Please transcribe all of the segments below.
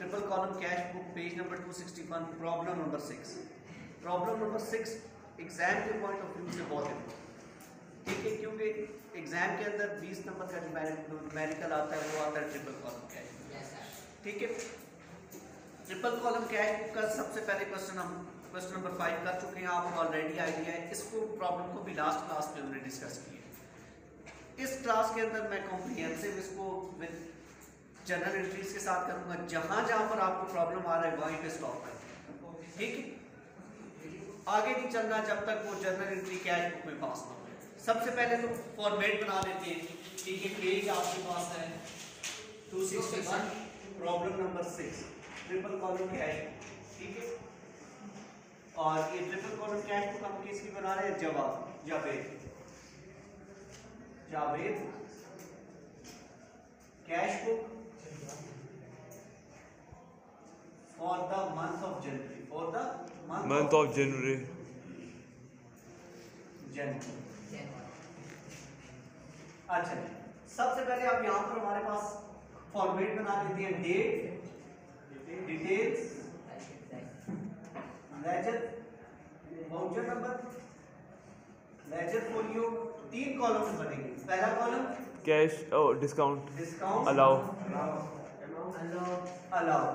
Triple column cash book page number 261 problem number 6। Problem number 6 exam के point of view से बहुत important, ठीक है, क्योंकि एग्जाम के अंदर 20 नंबर का जो न्यूमेरिकल आता है वो आता है ट्रिपल कॉलम कैश, ठीक है। ट्रिपल कॉलम कैश बुक का सबसे पहले क्वेश्चन नंबर 5 कर चुके हैं, आपको ऑलरेडी आइडिया है। इसको प्रॉब्लम को भी लास्ट क्लास में हमने डिस्कस किया। इस क्लास के अंदर मैं कॉम्प्रिहेंसिव इसको विद जनरल एंट्रीज के साथ करूंगा। जहां जहां पर आपको प्रॉब्लम आ रहा है वहीं पे स्टॉप करें, ठीक है। आगे नहीं चलना जब तक वो जनरल एंट्री कैश बुक में पास ना हो। सबसे पहले तो फॉर्मेट बना लेते हैं, ठीक है। पेज आपके पास है 261 problem number 6 triple column cash, ठीक है। और ये ट्रिपल कॉलम कैश बुक हम किसकी बना रहे हैं? Javed cash book for the month of January, for the month of January. अच्छा, सबसे पहले आप यहाँ पर हमारे पास फॉर्मेट बना लेते हैं। Date, details, ledger, voucher number, ledger folio. 3 column बनेंगे। पहला column cash discount, allow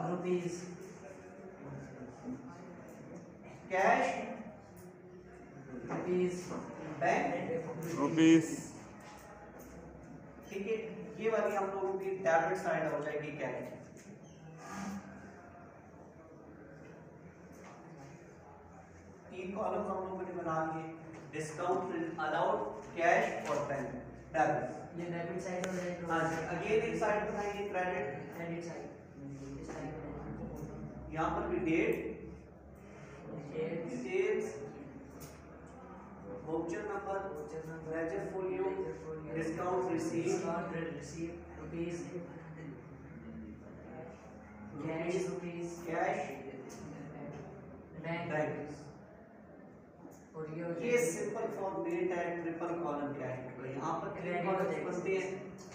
rupees, cash bank rupees, ठीक है। ये वाली हम लोगों की डेबिट साइड हो जाएगी कैश। तीन कॉलम्स हम लोगों ने बना लिए, डिस्काउंट, अलाउड, कैश और बैंक, डेबिट। ये डेबिट साइड हो जाएगी। अगेन एक साइड बनाएंगे क्रेडिट साइड। यहाँ पर भी date, details, voucher number, ledger folio, discount receive, rupees, cash, bank. ये सिंपल फॉर्मेट है ट्रिपल कॉलम कैश बुक का। यहाँ पर 3 कॉलम्स बनते हैं,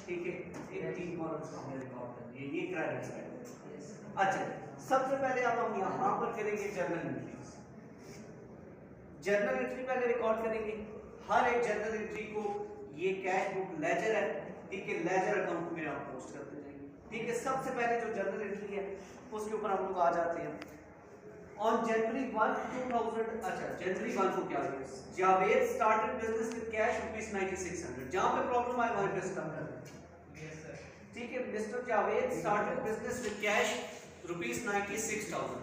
ठीक है। एक 3 कॉलम्स हमने रिकॉर्ड कर दिए। ये क्रेडिट साइड है। अच्छा, सबसे पहले अब हम यहाँ पर करेंगे जनरल एंट्री। जनरल एंट्री पहले रिकॉर्ड करेंगे। हर एक जनरल एंट्री को, ये कैश बुक लेजर है, ठीक है, लेजर अकाउंट में आप पोस्ट करते जाएंगे, ठीक है। सबसे पहले जो जनरल एंट्री है उसके ऊपर हम लोग आ जाते हैं। ऑन जनवरी 1 2000, अच्छा जनवरी 1 को क्या हुआ? Javed started business with cash ₹9600। जहां पे प्रॉब्लम आए वहां पे स्टॉप कर दें, ठीक है। Mister Javed started business with cash ₹96,000।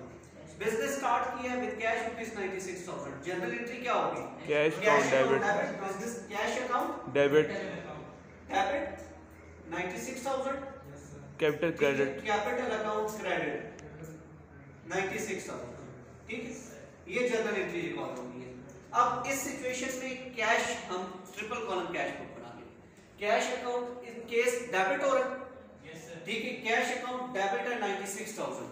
Business start किया विद कैश ₹96,000। जनरल एंट्री क्या होगी? Cash account debit, business cash account debit, 96,000, capital credit, capital account credit 96,000, ठीक है। ये जनरल एंट्री रिकॉर्ड होगी है। अब इस सिचुएशन में कैश हम ट्रिपल कॉलम कैश बुक बनाएंगे। Cash account in case debit हो रहा है, ठीक है। कैश अकाउंट डेबिट है 96,000।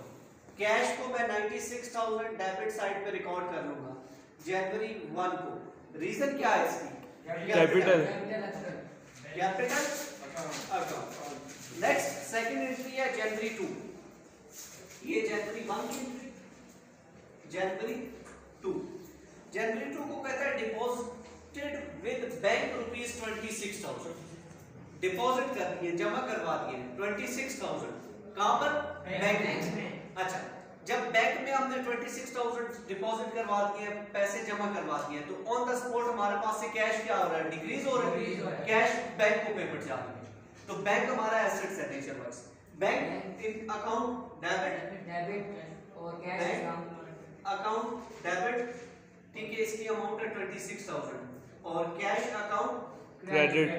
कैश को मैं 96,000 डेबिट साइड पे रिकॉर्ड कर लूंगा जनवरी 1 को। रीजन क्या है इसकी? Capital account. Next second entry है जनवरी 2। ये जनवरी 1 की एंट्री, जनवरी 2। जनवरी 2 को कहता है डिपॉजिटेड विद बैंक ₹26,000। डिपॉजिट कर दिए, जमा करवा दिए 26,000। कहां पर? बैंक में। अच्छा, जब बैंक में हमने 26,000 डिपॉजिट करवा दिए, पैसे जमा करवा दिए, तो ऑन द स्पॉट हमारे पास से कैश क्या हो रहा है? डिक्रीज हो रहा है। कैश बैंक को पेमेंट जा रही है, तो बैंक हमारा एसेट्स है नेचर वाइज। बैंक इन अकाउंट डेबिट और कैश अकाउंट डेबिट, ठीक है। इसकी अमाउंट है 26,000 और कैश अकाउंट क्रेडिट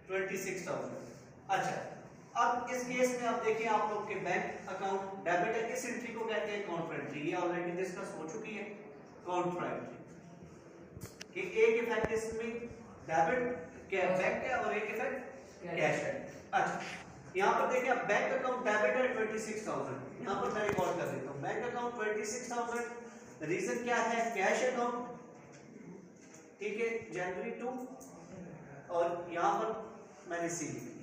26,000। अच्छा, अब इस केस में आप देखें, आप लोग के बैंक अकाउंट डेबिट है, इस एंट्री को कहते हैं काउंटर एंट्री। ये ऑलरेडी डिस्कस हो चुकी है, काउंटर एंट्री कि एक इफेक्ट इसमें डेबिट क्या बैंक है और एक इफेक्ट कैश है। अच्छा, यहाँ पर देखिए आप बैंक अकाउंट डेबिट है 26,000। यहाँ पर मैं रिकॉर्ड कर देता हूँ बैंक अकाउंट 26,000। रीजन क्या है? कैश अकाउंट, ठीक है, जनवरी 2। और यहाँ पर मैंने सी लिख दिया।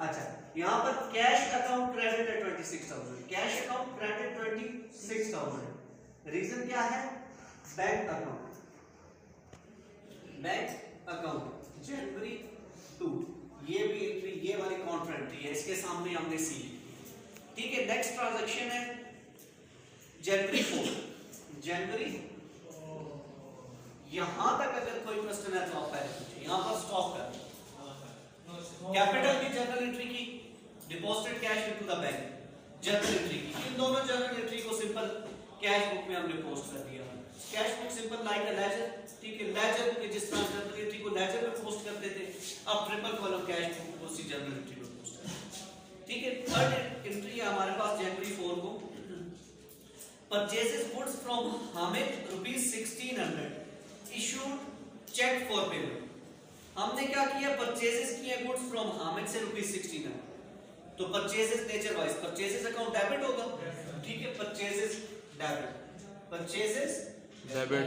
अच्छा, यहाँ पर कैश अकाउंट क्रेडिट है 26,000, कैश अकाउंट क्रेडिट 26,000। रीजन क्या है? बैंक अकाउंट जनवरी 2, ये भी एंट्री, ये वाली काउंटर एंट्री है, इसके सामने हमने सी। ठीक है, नेक्स्ट ट्रांजैक्शन है जनवरी 4, जनवरी। यहां तक अगर कोई क्वेश्चन है तो आप पहले पूछिए, यहां पर स्टॉप कर। कैपिटल की जनरल एंट्री की, deposited cash into the bank journal entry की, इन दोनों जनरल एंट्री को सिंपल कैश बुक में हमने पोस्ट कर दिया। Cash book simple like a ledger, ठीक है, लेजर के जिस तरह जनरल एंट्री को लेजर में पोस्ट करते थे, अब ट्रिपल कॉलम कैश बुक को उसी जनरल एंट्री में पोस्ट करते। ठीक है, थर्ड एंट्री है हमारे पास जनवरी 4 को, purchases goods from Hamid ₹1600 issued cheque for payment. हमने क्या किया? परचेजेस किए गुड्स फ्रॉम हामिद से ₹1600, तो purchases nature wise purchases account debit होगा। ठीक है, purchases debit, purchases debit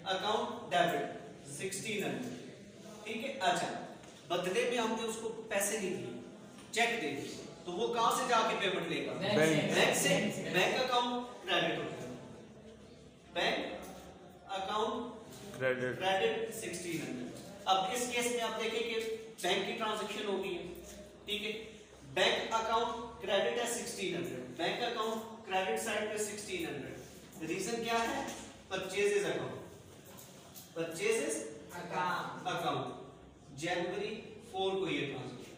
account debit 1600। ठीक है, अच्छा, बदले में हमने उसको पैसे नहीं दिए, चेक दे दिए, तो वो कहां से जाके पेमेंट लेगा? बैंक से। बैंक अकाउंट क्रेडिट हो गया, बैंक अकाउंट क्रेडिट 1600। अब इस केस में आप देखें कि बैंक की ट्रांजैक्शन हो गई है। ठीक है, बैंक अकाउंट क्रेडिट है 1600, बैंक अकाउंट क्रेडिट साइड पे 1600। रीजन क्या है? परचेजेस अकाउंट, परचेजेस अकाउंट जनवरी 4 को ये ट्रांजैक्शन,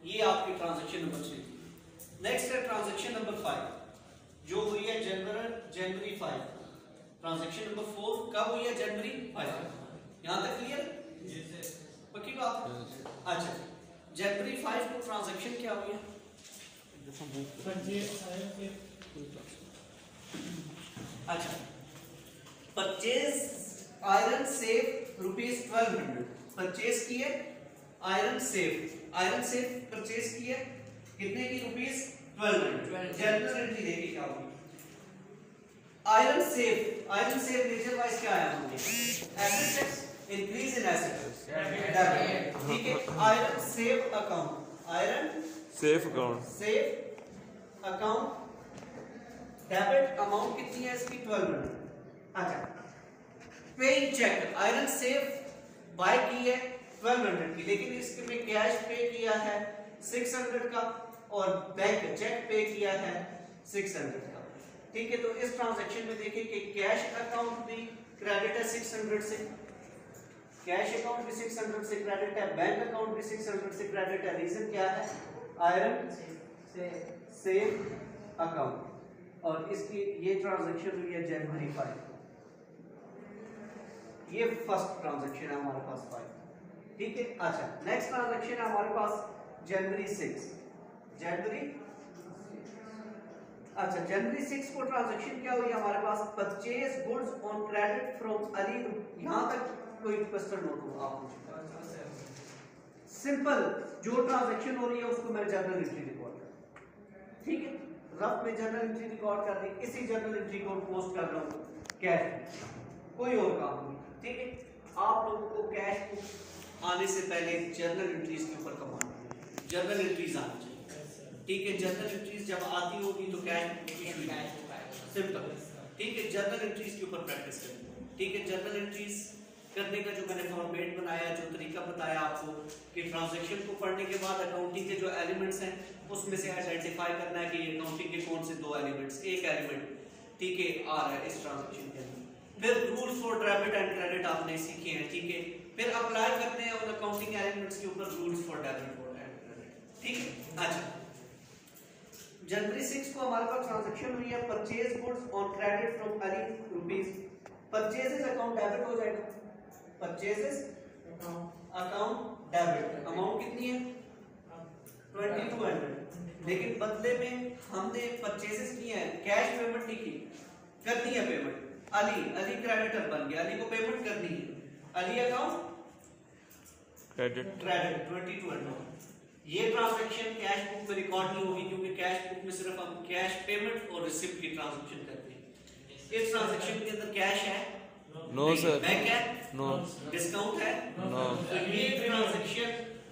ये आपकी ट्रांजैक्शन नंबर 3 थी। नेक्स्ट है ट्रांजैक्शन नंबर 5 जो हुई है जनवरी 5। ट्रांजैक्शन नंबर 4 कब हुई है? जनवरी 5। यहां तक क्लियर? पक्की बात? अच्छा, जनवरी 5 को ट्रांजैक्शन क्या हुई है? अच्छा, परचेज आयरन सेफ ₹1200 परचेज किए, आयरन सेफ परचेज किए, कितने की? ₹1200। जनरल एंट्री देखिए क्या होगी। आयरन सेफ मेजर वाइज क्या आया हमने? Assets, increase in assets, debit. ठीक है, iron safe account debit amount कितनी है इसकी? 1200। अच्छा, paying cheque, iron safe buy की है 1200 की, लेकिन इसके में कैश पे किया है 600 का और बैंक चेक पे किया है 600 का। ठीक है, तो इस ट्रांजैक्शन में देखिए कि कैश अकाउंट भी क्रेडिट है 600 से, कैश अकाउंट भी 600 से क्रेडिट है, बैंक अकाउंट भी 600 से क्रेडिट है। रीजन क्या है? आयरन सेफ अकाउंट, और इसकी ये ट्रांजैक्शन हुई है जनवरी 5। ये फर्स्ट ट्रांजैक्शन है हमारे पास 5। ठीक है, अच्छा, नेक्स्ट ट्रांजैक्शन है हमारे पास जनवरी 6। जनवरी 6 को ट्रांजैक्शन क्या हुई हमारे पास? Purchase goods on credit from Ali. यहां तक कोई क्वेश्चन नोट हो आप? सिंपल, जो ट्रांजैक्शन हो रही है उसको मैं जनरल एंट्री रिकॉर्ड कर, ठीक है, रफ में जनरल एंट्री रिकॉर्ड कर दी, इसी जनरल एंट्री को पोस्ट कर रहा हूं कैश, कोई और काम नहीं। ठीक है, आप लोगों को कैश आने से पहले जनरल एंट्रीज के ऊपर कमांड, जनरल एंट्रीज आनी चाहिए। ठीक है, जनरल एंट्रीज जब आती होगी तो कैश सिंपल। ठीक है, जनरल एंट्रीज के ऊपर प्रैक्टिस करें। ठीक है, जनरल एंट्रीज करने का जो मैंने फॉर्मेट बनाया, जो तरीका बताया आपको कि ट्रांजैक्शन को पढ़ने के बाद अकाउंटिंग के जो एलिमेंट्स हैं उसमें से आइडेंटिफाई करना है कि ये अकाउंटिंग के कौन से 2 एलिमेंट्स, एक एलिमेंट, ठीक है, आ रहा है इस ट्रांजैक्शन के अंदर। फिर rules for debit and credit आपने सीखे हैं। ठीक है, फिर अप्लाई करते हैं उन अकाउंटिंग एलिमेंट्स के ऊपर rules for debit and credit. ठीक है, अच्छा, जनवरी 6 को हमारे पास ट्रांजैक्शन हुई है purchase goods on credit from Ali rupees. Purchases account debit हो जाएगा, परचेजेस अकाउंट डेबिट, अमाउंट कितनी है? 2200, लेकिन बदले में हमने परचेजेस किए हैं, कैश पेमेंट नहीं की, करनी है पेमेंट। अली क्रेडिटर बन गया, अली को पेमेंट करनी है, अली अकाउंट क्रेडिट 2200। ये ट्रांजैक्शन कैश बुक में रिकॉर्ड नहीं होगी क्योंकि कैश बुक में सिर्फ हम कैश पेमेंट और रिसिप्ट की ट्रांजैक्शन करते हैं। इस ट्रांजैक्शन के अंदर कैश है? नो सर, बैंक है? नो। डिस्काउंट है? नो। तो ये ट्रांजैक्शन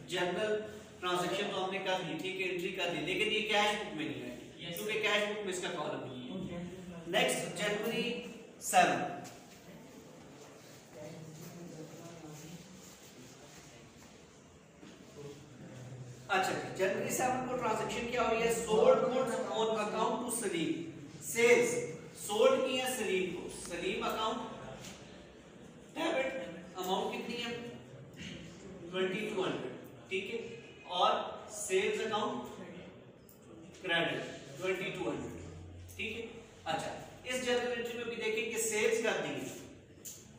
जनरल ट्रांजैक्शन तो हमने कर ली, ठीक है, एंट्री कर दी, लेकिन ये कैश बुक में नहीं है क्योंकि कैश बुक में इसका कॉलम नहीं है। नेक्स्ट जनवरी 7, अच्छा जनवरी 7 को ट्रांजैक्शन क्या हुई है? Sold goods on account to Salim, sales sold की है सलीम को, सलीम अकाउंट डेबिट, अमाउंट कितनी है 2200, ठीक है, और सेल्स अकाउंट क्रेडिट 2200, ठीक है। अच्छा इस जर्नल एंट्री में भी देखें कि सेल्स कर दी,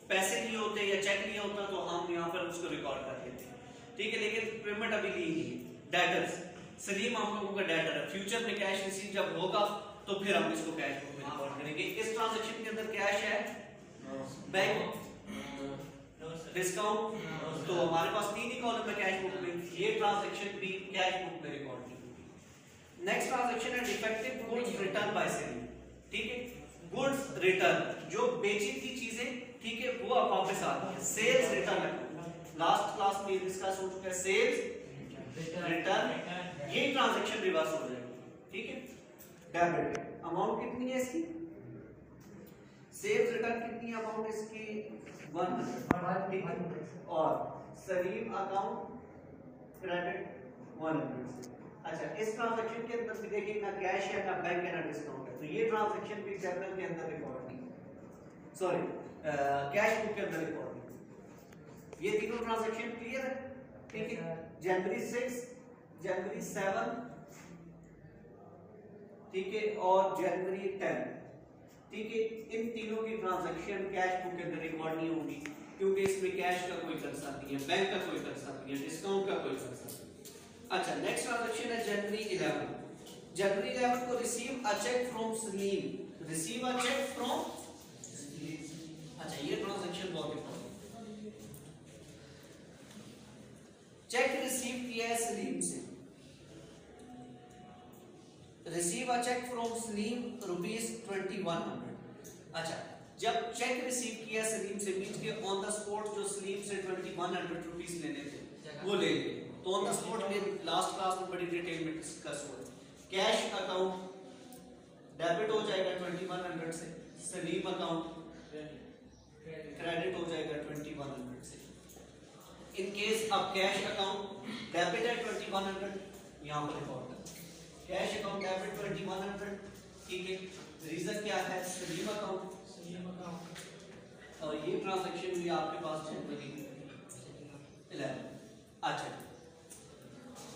पैसे लिए होते या चेक लिया होता तो हम यहाँ पर उसको रिकॉर्ड कर देते हैं, ठीक है, लेकिन पेमेंट अभी ली नहीं है। डेटर्स, सलीम आप लोगों का डेटर है, फ्यूचर में कैश रिसीव जब होगा तो फिर हम इसको कैश बुक में रिकॉर्ड करेंगे। इस ट्रांजैक्शन के अंदर कैश है, बैंक डिस्काउंट, तो हमारे पास 3 ही कॉलम है कैश बुक में, ये ट्रांजैक्शन भी कैश बुक में रिकॉर्ड की होगी। नेक्स्ट ट्रांजैक्शन है defective goods return by Salim, ठीक है, गुड्स रिटर्न, जो बेची थी चीजें, ठीक है, वो अब वापस आ गई है, सेल्स रिटर्न। लास्ट क्लास में डिस्कस हो चुका है, सेल्स रिटर्न, ये ट्रांजैक्शन रिवर्स हो जाएगी, ठीक है। डेबिट अमाउंट कितनी है इसकी, सेल्स रिटर्न कितनी है, अमाउंट इसकी 100, ठीक है, और सलीम अकाउंट क्रेडिट 100। अच्छा इस ट्रांजैक्शन के अंदर भी देखिए ना कैश है, ना बैंक है, ना डिस्काउंट है, तो ये ट्रांजैक्शन भी जर्नल के अंदर रिकॉर्ड की, सॉरी कैश बुक के अंदर रिकॉर्ड की। ये तीनों ट्रांजैक्शन क्लियर है, ठीक है। जनवरी 6, जनवरी 7, ठीक है, और जनवरी 10, ठीक है, इन तीनों की ट्रांजैक्शन कैश बुक के अंदर रिकॉर्ड नहीं होगी क्योंकि इसमें कैश का कोई कंसर्न नहीं है, बैंक का कोई कंसर्न नहीं है, डिस्काउंट का कोई कंसर्न नहीं है। अच्छा नेक्स्ट ट्रांजैक्शन है जनवरी 11, जनवरी 11 को receive a cheque from Salim, receive a cheque from, अच्छा ये ट्रांजैक्शन बहुत इंपॉर्टेंट, चेक रिसीव किया है सलीम से, receive a cheque from Salim ₹2100। अच्छा जब चेक रिसीव किया सलीम से मीन के ऑन द स्पॉट जो सलीम से ₹2100 लेने थे वो ले लिए, तो ऑन द स्पॉट ले, लास्ट क्लास में बड़ी डिटेल में डिस्कस हुआ। कैश अकाउंट डेबिट हो जाएगा 2100 से, सलीम अकाउंट क्रेडिट हो जाएगा 2100 से। इन केस अब कैश अकाउंट डेबिट है 2100, यहाँ पर रिकॉर्ड कर कैश अकाउंट डेबिट 2100, ठीक है, रीजन क्या है, सलीम अकाउंट, और ये ट्रांजैक्शन भी आपके पास जनवरी 11। अच्छा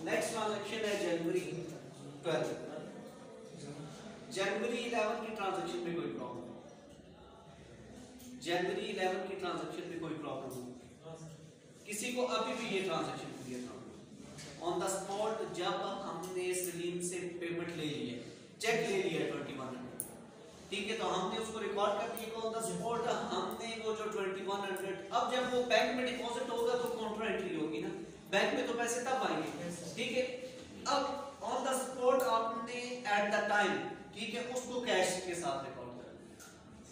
नेक्स्ट ट्रांजैक्शन है जनवरी 12, जनवरी 11 की ट्रांजैक्शन में कोई प्रॉब्लम, जनवरी 11 की ट्रांजैक्शन में कोई प्रॉब्लम नहीं, किसी को अभी भी ये ट्रांजैक्शन क्लियर ना ऑन द स्पॉट जब हमने सलीम से पेमेंट ले ली है, चेक ले लिया 2100, ठीक है, तो हमने उसको रिकॉर्ड कर दिया ऑन द स्पॉट, हमने वो जो 2100, अब जब वो बैंक में डिपॉजिट होगा तो काउंटर एंट्री होगी ना, बैंक में तो पैसे तब आएंगे, ठीक है। अब ऑन द स्पॉट आपने एट द टाइम, ठीक है, उसको कैश के साथ रिकॉर्ड करना,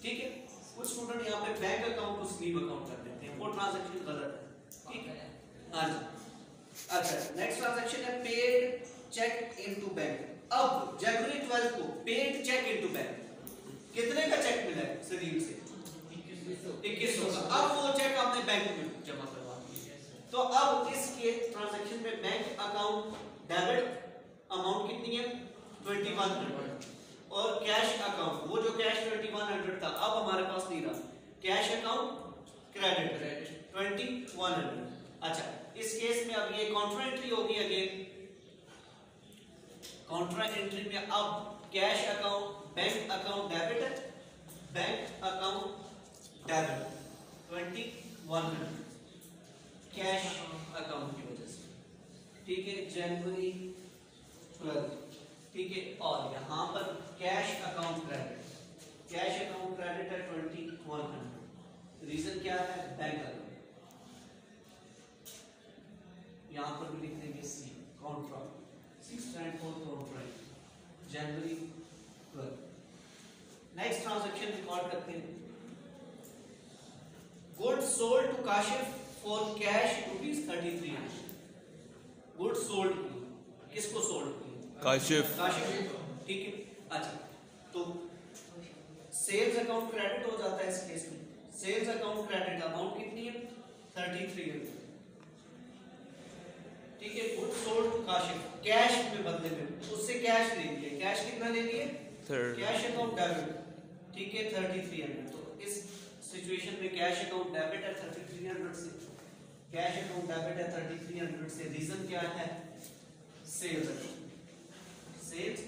ठीक है। कुछ स्टूडेंट यहाँ पे बैंक अकाउंट को सलीम अकाउंट कर देते हैं, वो ट्रांजैक्शन गलत है, ठीक है। हाँ जी, अच्छा नेक्स्ट ट्रांजैक्शन है पेड चेक इनटू बैंक। अब जनवरी 12 को पेड चेक इनटू बैंक, कितने का चेक मिला है सलीम से 2100 का, अब वो चेक आपने बैंक में जमा करवा दिया, तो अब इस ट्रांजैक्शन में बैंक अकाउंट डेबिट अमाउंट कितनी है 2100, और कैश अकाउंट वो जो कैश 2100 था अब हमारे पास नहीं रहा, कैश अकाउंट क्रेडिट 2100। अच्छा इस केस में अब ये काउंटर एंट्री होगी, अगेन काउंटर एंट्री में अब cash account bank account debit है, bank account debit 2100 cash account की वजह से, ठीक है, जनवरी 12, ठीक है, और यहां पर cash account credit, cash account credit है 2100, रीजन क्या है, बैंक अकाउंट, यहां पर भी लिख देंगे सी काउंटर 694 काउंटर जनवरी 12। नेक्स्ट ट्रांजैक्शन रिकॉर्ड करते हैं, goods sold to Kashif for cash ₹3300, goods sold की, किसको सोल्ड की? काशिफ काशिफ, ठीक है। अच्छा, तो सेल्स अकाउंट क्रेडिट हो जाता है इस केस में। सेल्स अकाउंट क्रेडिट अमाउंट कितनी है? 33 है, ठीक है। Goods sold to Kashif, cash में बदले में उससे कैश ले लिए। कैश कितना ले लिए? कैश अकाउंट डेबिट, ठीक है, 3300। तो इस सिचुएशन में कैश अकाउंट डेबिट है 3300 से, कैश अकाउंट डेबिट है 3300 से। रीजन क्या है? Sales account, sales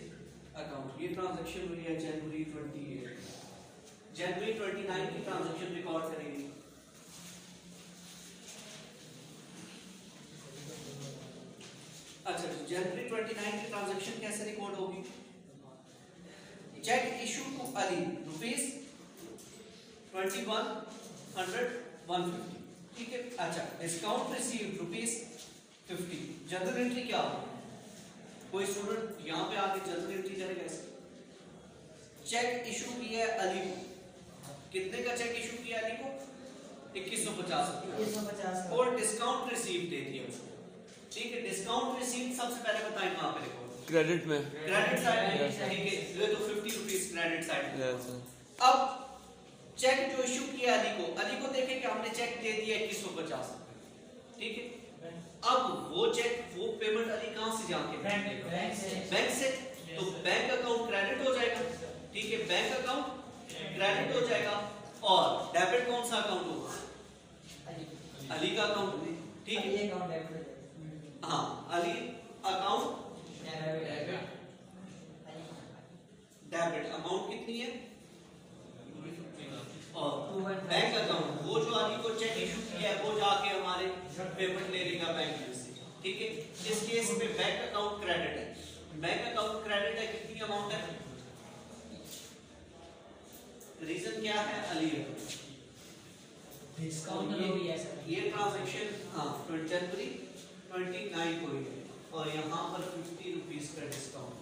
account. ये ट्रांजैक्शन हुई है जनवरी 28, जनवरी 29 की ट्रांजैक्शन रिकॉर्ड करेंगे। अच्छा, जनवरी 29 की ट्रांजैक्शन कैसे रिकॉर्ड होगी? Cheque issue to Ali rupees 2100 ठीक है। अच्छा, discount received rupees 50। Journal entry क्या होगी? कोई स्टूडेंट यहाँ पे आके जनरल एंट्री करेगा ऐसे। चेक इशू किया है अली को, कितने का चेक इशू किया अली को? 2150 और डिस्काउंट रिसीव दे दिया उसको, ठीक है। डिस्काउंट रिसीव सबसे पहले बताएं कहाँ पे लिखो? क्रेडिट में, क्रेडिट साइड, ठीक है। ये तो 50 रुपीस क्रेडिट साइड। यस। अब चेक जो इशू किया अली को देखें कि हमने चेक दे दिया 2150, ठीक है। अब वो चेक, वो पेमेंट अली कहां से जाके? बैंक से। तो बैंक अकाउंट क्रेडिट हो जाएगा, ठीक है। बैंक अकाउंट क्रेडिट हो जाएगा और डेबिट कौन सा अकाउंट होगा? अली का अकाउंट, ठीक है। हाँ, अली अकाउंट डेबिट। अमाउंट कितनी है? और बैंक अकाउंट, वो जो अली को चेक इशू किया है वो जाके हमारे पेमेंट ले लेगा बैंक में से, ठीक है। इस केस में बैंक अकाउंट क्रेडिट है, बैंक अकाउंट क्रेडिट है। कितनी अमाउंट है? रीजन क्या है? अली डिस्काउंट ये ट्रांजैक्शन हाँ जनवरी 29 को ही है और यहाँ पर 50 रुपीज का डिस्काउंट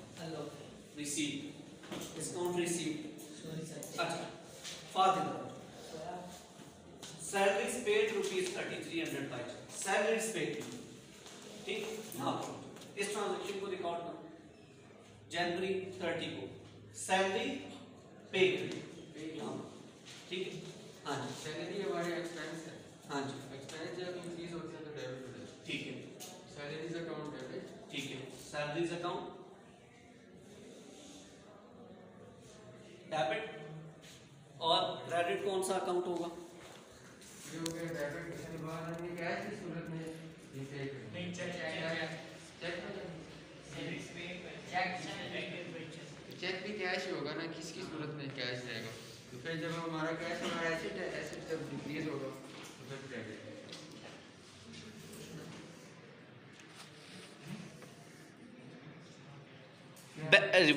रिसीव, डिस्काउंट रिसीव। अच्छा, further salaries paid rupees 3300 by salaries paid, ठीक। हाँ, इस ट्रांजैक्शन को रिकॉर्ड करो। जनवरी 30 को सैलरी पे करी, ठीक है। हाँ जी, सैलरी हमारे एक्सपेंस है। हाँ जी, एक्सपेंस जब इंक्रीज होते हैं तो डेबिट हो जाता है, ठीक है। सैलरीज अकाउंट डेबिट, ठीक है, सैलरीज अकाउंट डेबिट और क्रेडिट कौन सा अकाउंट होगा? ये हो गया डेबिट। उसके बाद हमने कैश की सूरत में ये पे नहीं, चेक चेक भी कैश ही होगा ना, किसकी सूरत में कैश रहेगा। तो फिर जब हमारा कैश हमारा एसेट है, एसेट जब डिक्रीज होगा तो फिर क्रेडिट।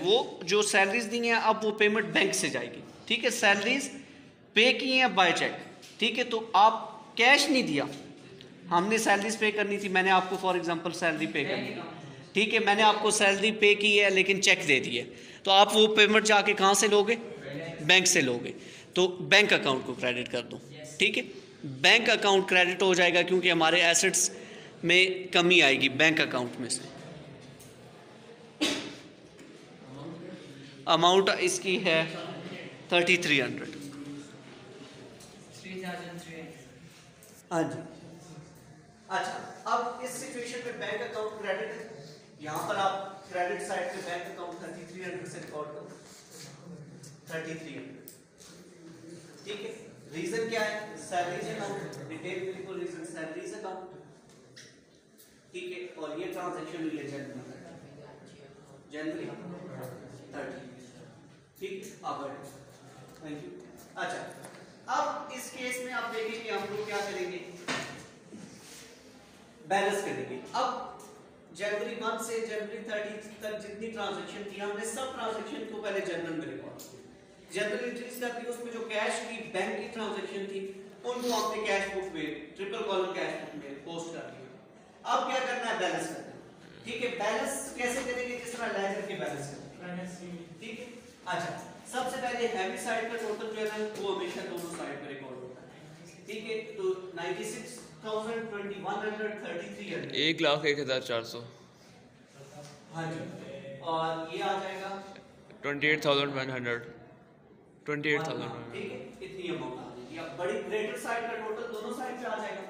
वो जो सैलरीज दी हैं अब वो पेमेंट बैंक से जाएगी, ठीक है। सैलरीज पे की हैं बाय चेक, ठीक है। तो आप कैश नहीं दिया, हमने सैलरीज पे करनी थी। मैंने आपको फॉर एग्जांपल सैलरी पे करनी थी, ठीक है। मैंने आपको सैलरी पे की है लेकिन चेक दे दिए, तो आप वो पेमेंट जाके कहाँ से लोगे? बैंक से लोगे। तो बैंक अकाउंट को क्रेडिट कर दो, ठीक है। बैंक अकाउंट क्रेडिट हो जाएगा क्योंकि हमारे एसेट्स में कमी आएगी बैंक अकाउंट में से। अमाउंट इसकी है 3300। हाँ जी। अच्छा, अब इस सिचुएशन में बैंक अकाउंट क्रेडिट है, यहाँ पर आप क्रेडिट साइड पे बैंक अकाउंट 3300 से रिकॉर्ड करो, 3300, ठीक है। रीजन क्या है? सैलरीज अकाउंट, डिटेल में लिखो रीजन सैलरीज अकाउंट, ठीक है। और ये ट्रांजैक्शन हुई है जनवरी 30, ठीक। अब थैंक यू। अच्छा, अब इस केस में आप देखें कि हम लोग क्या करेंगे? बैलेंस करेंगे। अब जनवरी 1 से जनवरी 30 तक जितनी ट्रांजैक्शन थी हमने सब ट्रांजैक्शन को पहले जर्नल में रिकॉर्ड किया, जनरल एंट्रीज कर दी। उसमें जो कैश की बैंक की ट्रांजैक्शन थी उनको हमने कैश बुक में ट्रिपल कॉलम कैश बुक में पोस्ट कर दिया। अब क्या करना है? बैलेंस करना है, ठीक है। बैलेंस कैसे करेंगे? जिस तरह लेजर के बैलेंस करेंगे, ठीक है। अच्छा, सबसे पहले हैवी साइड का टोटल जो है वो हमेशा दोनों साइड पर रिकॉर्ड होता है, ठीक है। तो 96 1,20,133 1,01,400 हाँ जी, और ये आ जाएगा 28,100 28,000 ठीक है, इतनी अमाउंट आ जाएगी। अब बड़ी ग्रेटर साइड का टोटल दोनों साइड पे आ जाएगा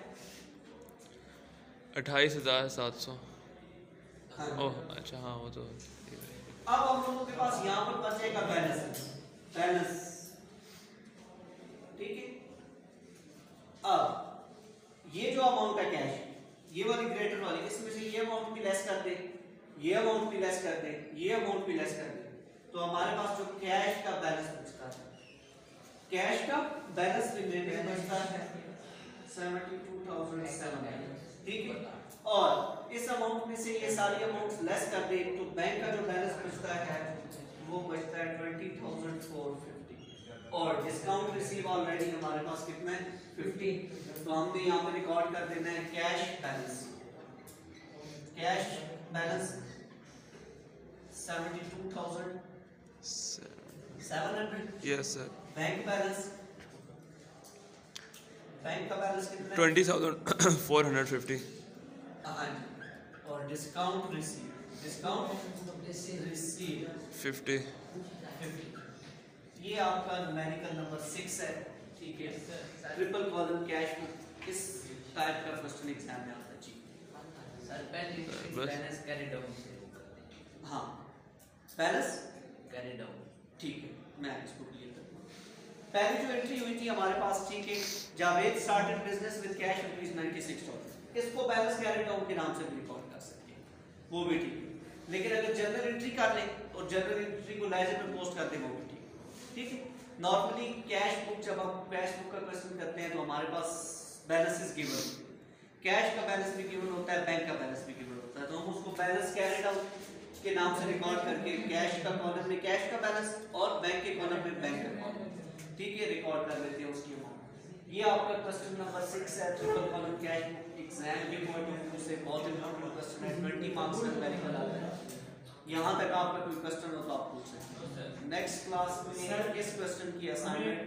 28,700 हाँ। ओह अच्छा हाँ वो तो अब हम लोगों के पास यहाँ पर बचेगा बैलेंस बैलेंस ठीक है। अब ये जो अमाउंट है कैश, ये वाली ग्रेटर वाली, इसमें से ये अमाउंट भी लेस कर दे, ये अमाउंट भी लेस कर दे, ये अमाउंट भी लेस कर दे, तो हमारे पास जो कैश का बैलेंस बचता है, कैश का बैलेंस रिमेनिंग बचता है 72,700 ठीक है। और इस अमाउंट में से ये सारी अमाउंट्स लेस कर दे तो बैंक का जो बैलेंस बचता है वो बचता है 20,450 और डिस्काउंट रिसीव ऑलरेडी हमारे पास कितना है 50, तो हमने यहाँ पे रिकॉर्ड कर देना है cash balance 72,700 yes sir bank balance का बैलेंस कितना है 20,450 हाँ जी, और डिस्काउंट रिसीव 50 ये आपका न्यूमेरिकल नंबर 6 है ठीक है। ट्रिपल कॉलम कैश बुक इस टाइप का क्वेश्चन एग्जाम में आता है जी। सर पहले बस। बैलेंस कैरी डाउन से हाँ बैलेंस कैरी डाउन ठीक है, मैं इसको क्लियर करता हूँ। पहली जो एंट्री हुई थी हमारे पास ठीक है, Javed started business with cash $96, इसको बैलेंस कैरी डाउन के नाम से भी रिकॉर्ड कर सकते हैं, वो भी ठीक है। लेकिन अगर जर्नल एंट्री कर ले और जर्नल एंट्री को लेजर में पोस्ट कर दे वो भी ठीक है। नॉर्मली कैश बुक जब हम कैश बुक का क्वेश्चन करते हैं तो हमारे पास बैलेंस इज गिवन, कैश का बैलेंस भी गिवन होता है, बैंक का बैलेंस भी गिवन होता है, तो हम उसको बैलेंस कैरिड आउट के नाम से रिकॉर्ड करके कैश का कॉलम में कैश का बैलेंस और बैंक के कॉलम में बैंक का बैलेंस ठीक है रिकॉर्ड कर लेते हैं उसकी अमाउंट। ये आपका क्वेश्चन नंबर 6 है, triple column cash book exam के पॉइंट ऑफ व्यू से बहुत इंपॉर्टेंट क्वेश्चन है, 20 मार्क्स का न्यूमेरिकल आता है। यहाँ तक आपका कोई क्वेश्चन हो तो आप पूछ सकते हैं। नेक्स्ट क्लास में इस क्वेश्चन की असाइनमेंट